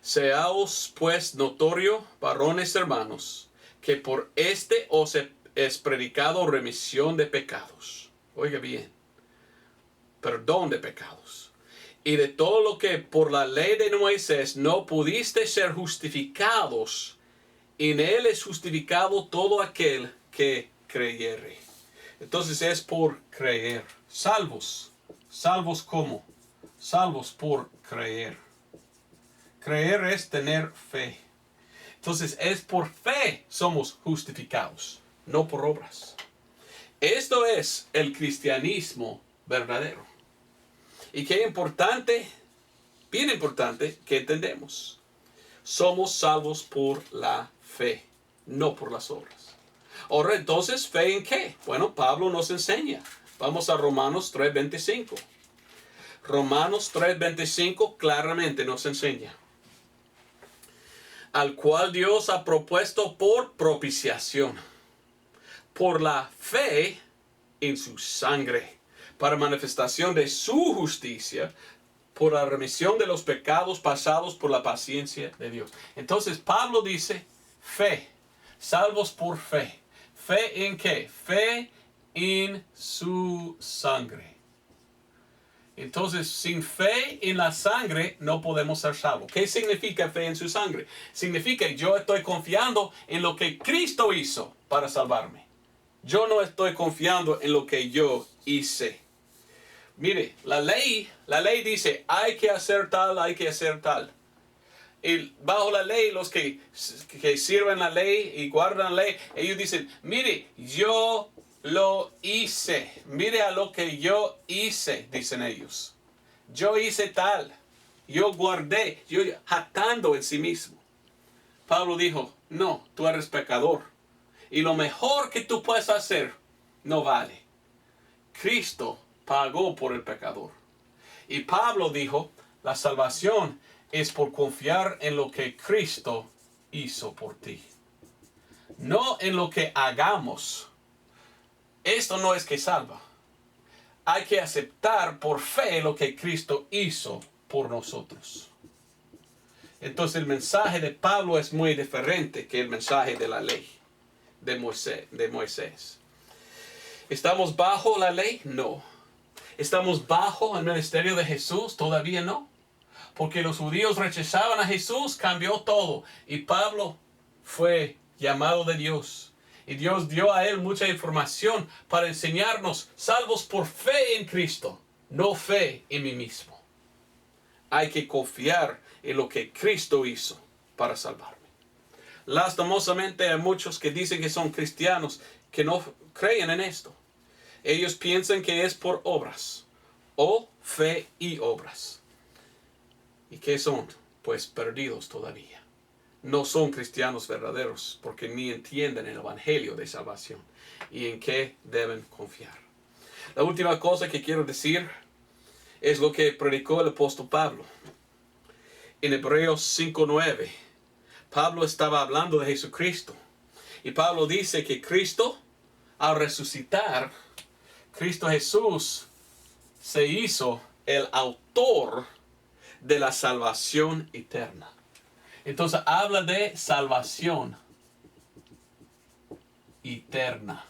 Seaos pues notorio, varones hermanos, que por este os es predicado remisión de pecados. Oiga bien. Perdón de pecados. Y de todo lo que por la ley de Moisés no pudiste ser justificados, en él es justificado todo aquel que creyere. Entonces es por creer. Salvos. ¿Salvos cómo? Salvos por creer. Creer es tener fe. Entonces es por fe somos justificados, no por obras. Esto es el cristianismo verdadero. Y qué importante, bien importante que entendemos. Somos salvos por la fe, no por las obras. Ahora entonces, ¿fe en qué? Bueno, Pablo nos enseña. Vamos a Romanos 3:25. Romanos 3:25 claramente nos enseña. Al cual Dios ha propuesto por propiciación, por la fe en su sangre, para manifestación de su justicia, por la remisión de los pecados pasados por la paciencia de Dios. Entonces Pablo dice, fe, salvos por fe. ¿Fe en qué? Fe en su sangre. Entonces, sin fe en la sangre no podemos ser salvos. ¿Qué significa fe en su sangre? Significa que yo estoy confiando en lo que Cristo hizo para salvarme. Yo no estoy confiando en lo que yo hice. Mire, la ley dice, hay que hacer tal, hay que hacer tal. Y bajo la ley, los que sirven la ley y guardan la ley, ellos dicen, mire, yo lo hice. Mire a lo que yo hice, dicen ellos. Yo hice tal. Yo guardé. Yo jactando en sí mismo. Pablo dijo, no, tú eres pecador. Y lo mejor que tú puedes hacer no vale. Cristo pagó por el pecador. Y Pablo dijo, la salvación es por confiar en lo que Cristo hizo por ti. No en lo que hagamos. Esto no es que salva. Hay que aceptar por fe lo que Cristo hizo por nosotros. Entonces el mensaje de Pablo es muy diferente que el mensaje de la ley de Moisés. ¿Estamos bajo la ley? No. ¿Estamos bajo el ministerio de Jesús? Todavía no. Porque los judíos rechazaban a Jesús, cambió todo. Y Pablo fue llamado de Dios. Y Dios dio a él mucha información para enseñarnos, salvos por fe en Cristo, no fe en mí mismo. Hay que confiar en lo que Cristo hizo para salvarme. Lastimosamente hay muchos que dicen que son cristianos que no creen en esto. Ellos piensan que es por obras, o fe y obras. ¿Y qué son? Pues perdidos todavía. No son cristianos verdaderos porque ni entienden el evangelio de salvación y en qué deben confiar. La última cosa que quiero decir es lo que predicó el apóstol Pablo. En Hebreos 5:9, Pablo estaba hablando de Jesucristo. Y Pablo dice que Cristo, al resucitar, Cristo Jesús se hizo el autor de la salvación eterna. Entonces habla de salvación eterna.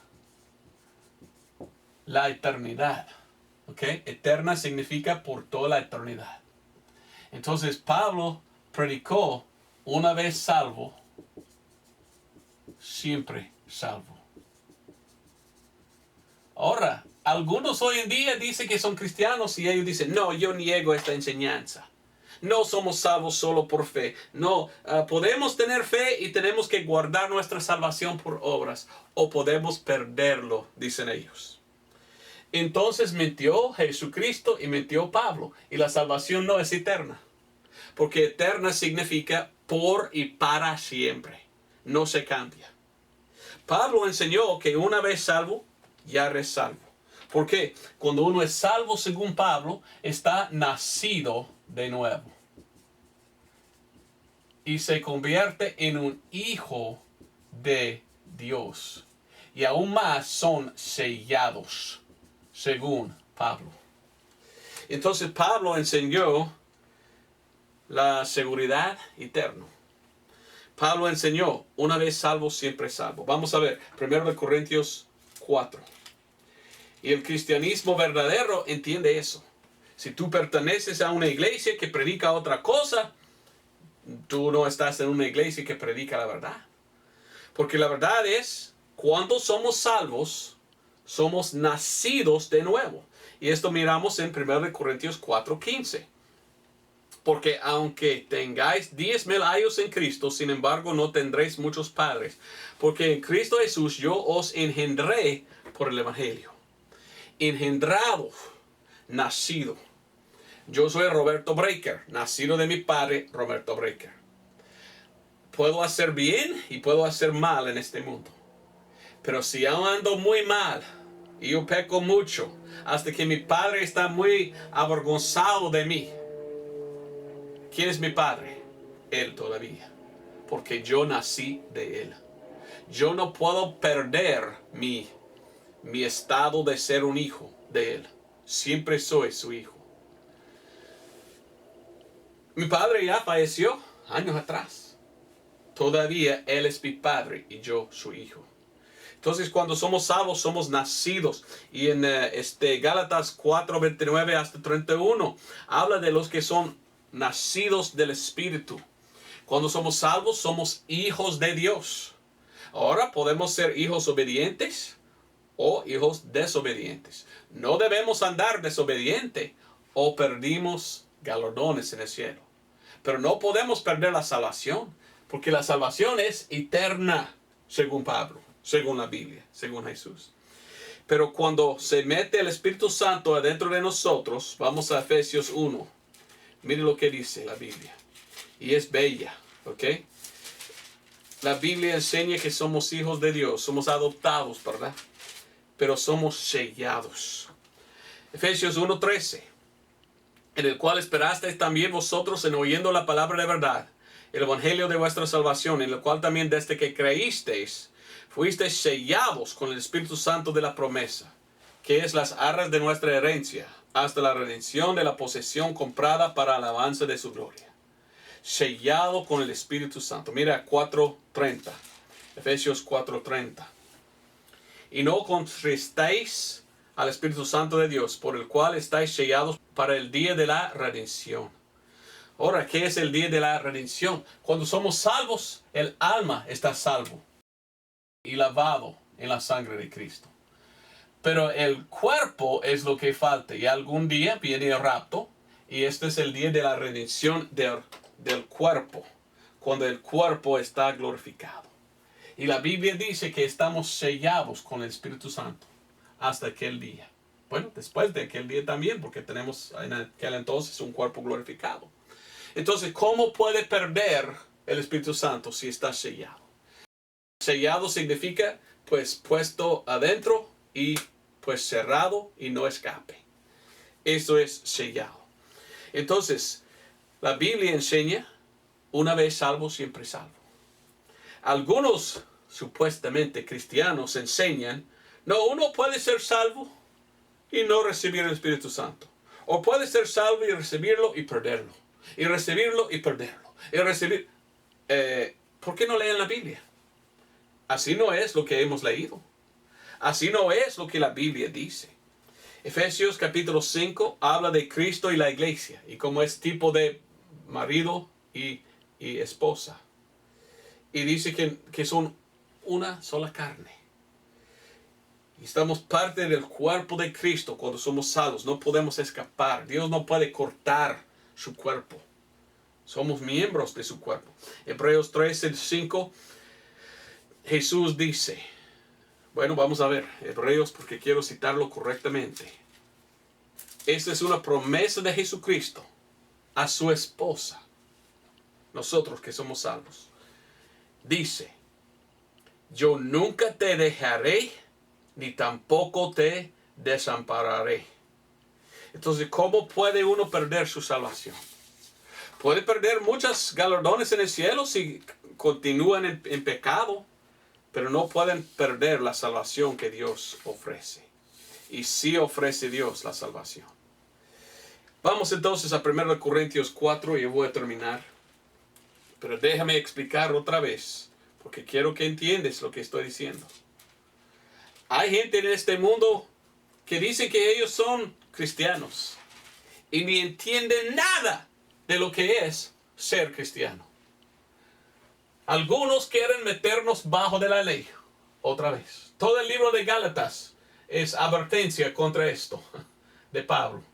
La eternidad. ¿Ok? Eterna significa por toda la eternidad. Entonces Pablo predicó: una vez salvo, siempre salvo. Ahora, algunos hoy en día dicen que son cristianos y ellos dicen: no, yo niego esta enseñanza. No somos salvos solo por fe. No, podemos tener fe y tenemos que guardar nuestra salvación por obras, o podemos perderlo, dicen ellos. Entonces mintió Jesucristo y mintió Pablo, y la salvación no es eterna, porque eterna significa por y para siempre, no se cambia. Pablo enseñó que una vez salvo, ya eres salvo. ¿Por qué? Cuando uno es salvo, según Pablo, está nacido de nuevo y se convierte en un hijo de Dios. Y aún más son sellados, según Pablo. Entonces Pablo enseñó la seguridad eterna. Pablo enseñó: una vez salvo, siempre salvo. Vamos a ver 1 Corintios 4. Y el cristianismo verdadero entiende eso. Si tú perteneces a una iglesia que predica otra cosa, tú no estás en una iglesia que predica la verdad. Porque la verdad es, cuando somos salvos, somos nacidos de nuevo. Y esto miramos en 1 Corintios 4:15. Porque aunque tengáis 10,000 años en Cristo, sin embargo no tendréis muchos padres. Porque en Cristo Jesús yo os engendré por el evangelio. Engendrado, nacido. Yo soy Roberto Breaker, nacido de mi padre Roberto Breaker. Puedo hacer bien y puedo hacer mal en este mundo. Pero si yo ando muy mal y yo peco mucho, hasta que mi padre está muy avergonzado de mí, ¿quién es mi padre? Él todavía. Porque yo nací de él. Yo no puedo perder mi estado de ser un hijo de él. Siempre soy su hijo. Mi padre ya falleció años atrás. Todavía él es mi padre y yo su hijo. Entonces cuando somos salvos, somos nacidos. Y en Gálatas 4:29 hasta 31 habla de los que son nacidos del Espíritu. Cuando somos salvos, somos hijos de Dios. Ahora podemos ser hijos obedientes o hijos desobedientes. No debemos andar desobediente o perdimos galardones en el cielo. Pero no podemos perder la salvación, porque la salvación es eterna, según Pablo, según la Biblia, según Jesús. Pero cuando se mete el Espíritu Santo adentro de nosotros, vamos a Efesios 1. Mire lo que dice la Biblia. Y es bella, ¿ok? La Biblia enseña que somos hijos de Dios, somos adoptados, ¿verdad? Pero somos sellados. Efesios 1:13. En el cual esperasteis también vosotros en oyendo la palabra de verdad, el evangelio de vuestra salvación, en el cual también desde que creísteis, fuisteis sellados con el Espíritu Santo de la promesa, que es las arras de nuestra herencia, hasta la redención de la posesión comprada para alabanza de su gloria. Sellado con el Espíritu Santo. Mira 4:30. Efesios 4:30. Y no contristéis al Espíritu Santo de Dios, por el cual estáis sellados para el día de la redención. Ahora, ¿qué es el día de la redención? Cuando somos salvos, el alma está salvo y lavado en la sangre de Cristo. Pero el cuerpo es lo que falta. Y algún día viene el rapto. Y este es el día de la redención del cuerpo. Cuando el cuerpo está glorificado. Y la Biblia dice que estamos sellados con el Espíritu Santo hasta aquel día. Bueno, después de aquel día también, porque tenemos en aquel entonces un cuerpo glorificado. Entonces, ¿cómo puede perder el Espíritu Santo si está sellado? Sellado significa, pues, puesto adentro y, pues, cerrado y no escape. Eso es sellado. Entonces, la Biblia enseña, una vez salvo, siempre salvo. Algunos supuestamente cristianos enseñan, no, uno puede ser salvo y no recibir el Espíritu Santo. O puede ser salvo y recibirlo y perderlo. Y recibirlo y perderlo. Y recibir... ¿por qué no leen la Biblia? Así no es lo que hemos leído. Así no es lo que la Biblia dice. Efesios capítulo 5 habla de Cristo y la iglesia. Y cómo es tipo de marido y esposa. Y dice que son una sola carne. Y estamos parte del cuerpo de Cristo cuando somos salvos. No podemos escapar. Dios no puede cortar su cuerpo. Somos miembros de su cuerpo. Hebreos 13:5. Jesús dice. Bueno, vamos a ver. Hebreos, porque quiero citarlo correctamente. Esta es una promesa de Jesucristo a su esposa. Nosotros que somos salvos. Dice, yo nunca te dejaré, ni tampoco te desampararé. Entonces, ¿cómo puede uno perder su salvación? Puede perder muchos galardones en el cielo si continúan en pecado, pero no pueden perder la salvación que Dios ofrece. Y sí ofrece Dios la salvación. Vamos entonces a 1 Corintios 4 y yo voy a terminar. Pero déjame explicar otra vez, porque quiero que entiendas lo que estoy diciendo. Hay gente en este mundo que dice que ellos son cristianos y ni entienden nada de lo que es ser cristiano. Algunos quieren meternos bajo de la ley, otra vez. Todo el libro de Gálatas es advertencia contra esto, de Pablo.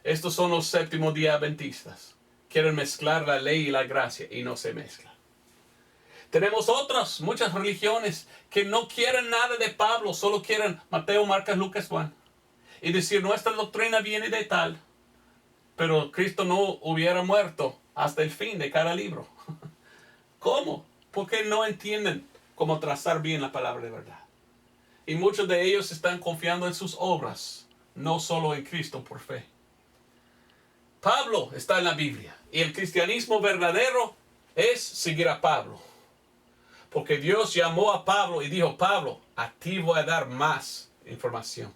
Estos son los séptimo día adventistas. Quieren mezclar la ley y la gracia y no se mezclan. Tenemos muchas religiones que no quieren nada de Pablo, solo quieren Mateo, Marcos, Lucas, Juan. Y decir, nuestra doctrina viene de tal, pero Cristo no hubiera muerto hasta el fin de cada libro. ¿Cómo? Porque no entienden cómo trazar bien la palabra de verdad. Y muchos de ellos están confiando en sus obras, no solo en Cristo por fe. Pablo está en la Biblia. Y el cristianismo verdadero es seguir a Pablo. Porque Dios llamó a Pablo y dijo, Pablo, a ti voy a dar más información,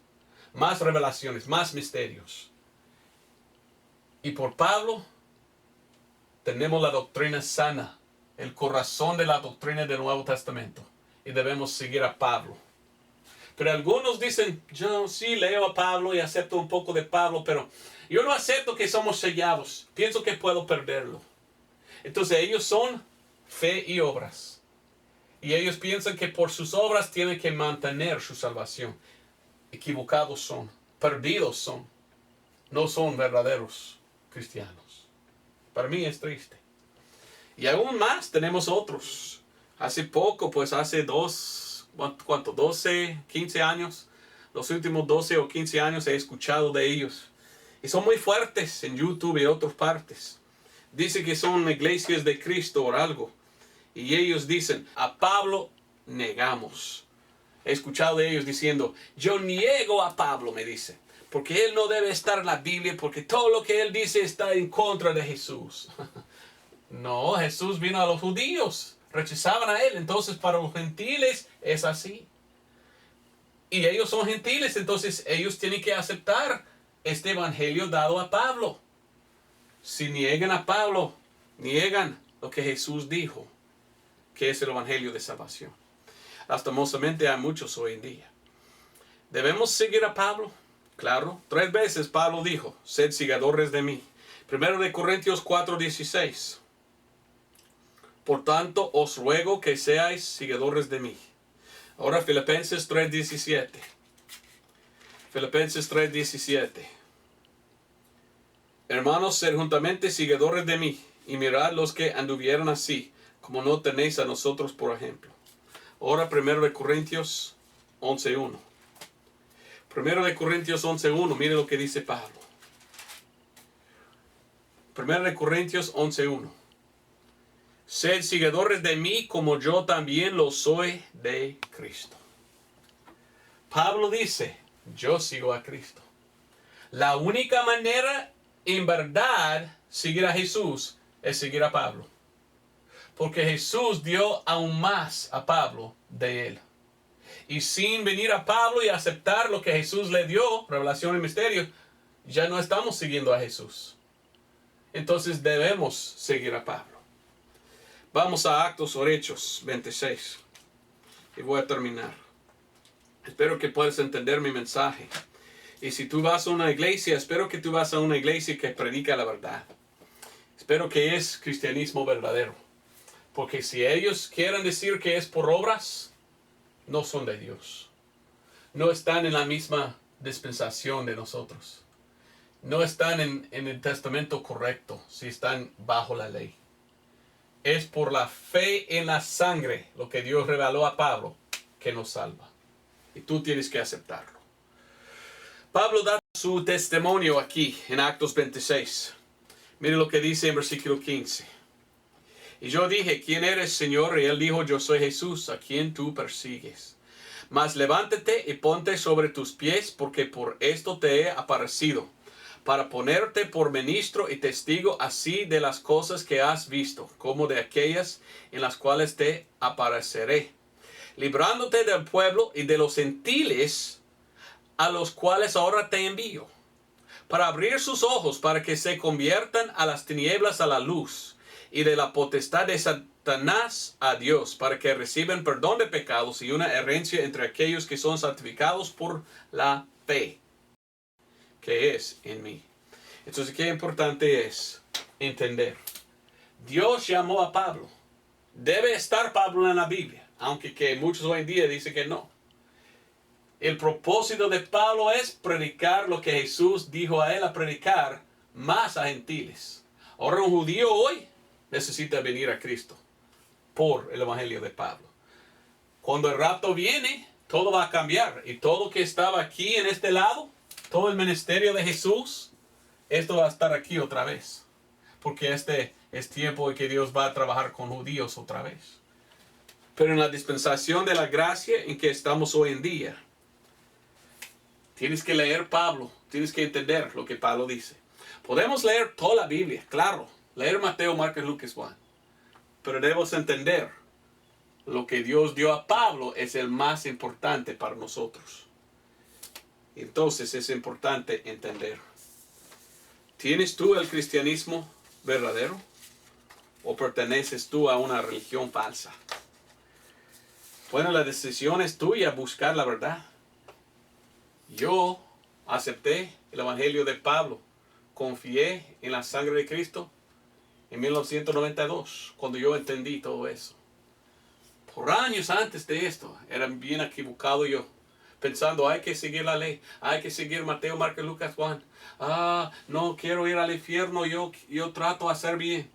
más revelaciones, más misterios. Y por Pablo tenemos la doctrina sana, el corazón de la doctrina del Nuevo Testamento. Y debemos seguir a Pablo. Pero algunos dicen, yo sí leo a Pablo y acepto un poco de Pablo, pero yo no acepto que somos sellados. Pienso que puedo perderlo. Entonces ellos son fe y obras. Y ellos piensan que por sus obras tienen que mantener su salvación. Equivocados son, perdidos son. No son verdaderos cristianos. Para mí es triste. Y aún más tenemos otros. Hace poco, pues hace 12, 15 años, los últimos 12 o 15 años he escuchado de ellos. Y son muy fuertes en YouTube y otras partes. Dice que son iglesias de Cristo o algo. Y ellos dicen, a Pablo negamos. He escuchado de ellos diciendo, yo niego a Pablo, me dice. Porque él no debe estar en la Biblia, porque todo lo que él dice está en contra de Jesús. No, Jesús vino a los judíos. Rechazaban a él. Entonces para los gentiles es así. Y ellos son gentiles, entonces ellos tienen que aceptar este evangelio dado a Pablo. Si niegan a Pablo, niegan lo que Jesús dijo, que es el evangelio de salvación. Lastimosamente hay muchos hoy en día. ¿Debemos seguir a Pablo? Claro. 3 veces Pablo dijo, sed seguidores de mí. 1 Corintios 4:16. Por tanto, os ruego que seáis seguidores de mí. Ahora Filipenses 3:17. Filipenses 3:17. Hermanos, sed juntamente seguidores de mí, y mirad los que anduvieron así, como no tenéis a nosotros por ejemplo. Ahora 1 Corintios 11:1. 1 Corintios 11:1, mire lo que dice Pablo. 1 Corintios 11:1. Sed seguidores de mí como yo también lo soy de Cristo. Pablo dice, yo sigo a Cristo. La única manera en verdad seguir a Jesús es seguir a Pablo. Porque Jesús dio aún más a Pablo de él. Y sin venir a Pablo y aceptar lo que Jesús le dio, revelación y misterio, ya no estamos siguiendo a Jesús. Entonces debemos seguir a Pablo. Vamos a Actos o Hechos 26. Y voy a terminar. Espero que puedas entender mi mensaje. Y si tú vas a una iglesia, espero que tú vas a una iglesia que predica la verdad. Espero que es cristianismo verdadero. Porque si ellos quieren decir que es por obras, no son de Dios. No están en la misma dispensación de nosotros. No están en el testamento correcto si están bajo la ley. Es por la fe en la sangre, lo que Dios reveló a Pablo, que nos salva. Y tú tienes que aceptarlo. Pablo da su testimonio aquí en Actos 26. Mire lo que dice en versículo 15. Y yo dije, ¿quién eres, Señor? Y él dijo, yo soy Jesús, a quien tú persigues. Mas levántate y ponte sobre tus pies, porque por esto te he aparecido, para ponerte por ministro y testigo así de las cosas que has visto, como de aquellas en las cuales te apareceré, librándote del pueblo y de los gentiles, a los cuales ahora te envío, para abrir sus ojos, para que se conviertan a las tinieblas a la luz, y de la potestad de Satanás a Dios, para que reciban perdón de pecados y una herencia entre aquellos que son santificados por la fe que es en mí. Entonces, qué importante es entender. Dios llamó a Pablo. Debe estar Pablo en la Biblia, aunque que muchos hoy en día dicen que no. El propósito de Pablo es predicar lo que Jesús dijo a él a predicar, más a gentiles. Ahora un judío hoy necesita venir a Cristo por el evangelio de Pablo. Cuando el rapto viene, todo va a cambiar. Y todo que estaba aquí en este lado, todo el ministerio de Jesús, esto va a estar aquí otra vez. Porque este es tiempo en que Dios va a trabajar con judíos otra vez. Pero en la dispensación de la gracia en que estamos hoy en día, tienes que leer Pablo, tienes que entender lo que Pablo dice. Podemos leer toda la Biblia, claro. Leer Mateo, Marcos, Lucas, Juan. Pero debemos entender lo que Dios dio a Pablo es el más importante para nosotros. Entonces es importante entender. ¿Tienes tú el cristianismo verdadero? ¿O perteneces tú a una religión falsa? Bueno, la decisión es tuya, buscar la verdad. Yo acepté el evangelio de Pablo. Confié en la sangre de Cristo en 1992, cuando yo entendí todo eso. Por años antes de esto, era bien equivocado yo. Pensando, hay que seguir la ley, hay que seguir Mateo, Marcos, Lucas, Juan. No quiero ir al infierno, yo trato de hacer bien.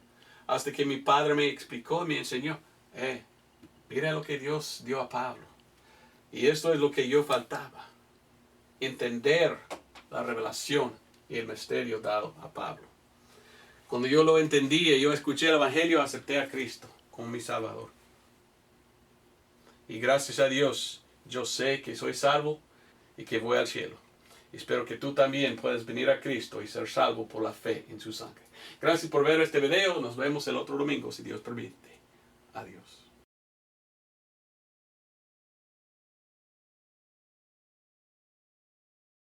Hasta que mi padre me explicó, me enseñó. Mira lo que Dios dio a Pablo. Y esto es lo que yo faltaba. Entender la revelación y el misterio dado a Pablo. Cuando yo lo entendí y yo escuché el evangelio, acepté a Cristo como mi Salvador. Y gracias a Dios, yo sé que soy salvo y que voy al cielo. Espero que tú también puedas venir a Cristo y ser salvo por la fe en su sangre. Gracias por ver este video. Nos vemos el otro domingo, si Dios permite. Adiós.